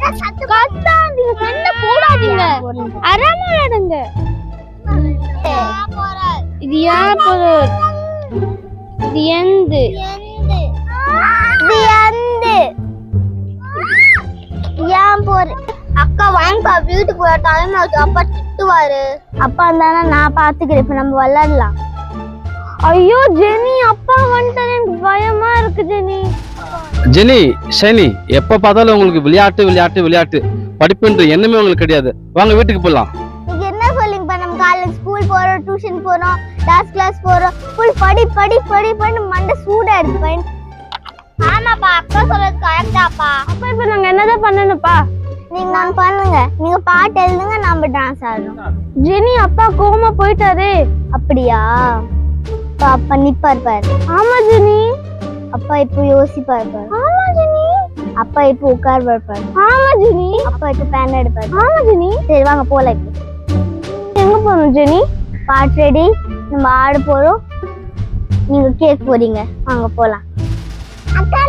கத்தாதீங்க, சண்டை போடாதீங்க, அரமாடுங்க. இது ஏன் பொருள்? இது எந்து? ஏன் போற? அக்கா வாங்கப்பா, வீட்டுக்கு போற டைம் ஆச்சு. அப்பா திட்டுவாரு. அப்பா இருந்தானா நான் பாத்துக்கிறேன். இப்ப நம்ம விளையாடலாம். ஐயோ ஜெனி, அப்பா வந்துட்டாரு, எனக்கு பயமா இருக்கு ஜெனி. ஜெனி, ஷைனி, எப்ப பார்த்தாலும் உங்களுக்கு விளையாட்டு விளையாட்டு விளையாட்டு, படிப்புன்ற எண்ணமே உங்களுக்கு கிடையாது. வாங்க வீட்டுக்கு போலாம். நீங்க என்ன சொல்லுங்கப்பா? நம்ம காலேஜ் ஸ்கூல் போறோம், டியூஷன் போறோம், டான்ஸ் கிளாஸ் போறோம், ஃபுல் படி படி படி பண்ணி மண்டை சூடா இருக்கு. ஆமாப்பா, அக்கா சொல்றது கரெக்டாப்பா. அப்பா இப்ப நாங்க என்னதான் பண்ணணும்ப்பா? நீங்க நான் பண்ணுங்க, நீங்க பாட்டு எழுதுங்க, நாம டான்ஸ் ஆடுறோம். ஜெனி, அப்பா கோவமா போயிட்டாரு. அப்படியா? அப்பா நிப்பார் பாரு. ஆமா ஜெனி. அப்பா இப்போ யோசிப்பார் பாரு. ஆமா ஜெனி. அப்பா இப்போ உட்கார்வார் பாரு. ஆமா ஜெனி. அப்பா இப்போ பேன் எடுப்பார். ஆமா ஜெனி. சரி வாங்க போலாம். இப்போ எங்க போறோம் ஜெனி? பாட்டு ரெடி, நம்ம ஆட போறோம், நீங்க கேக் போறீங்க, வாங்க போலாம். அக்கா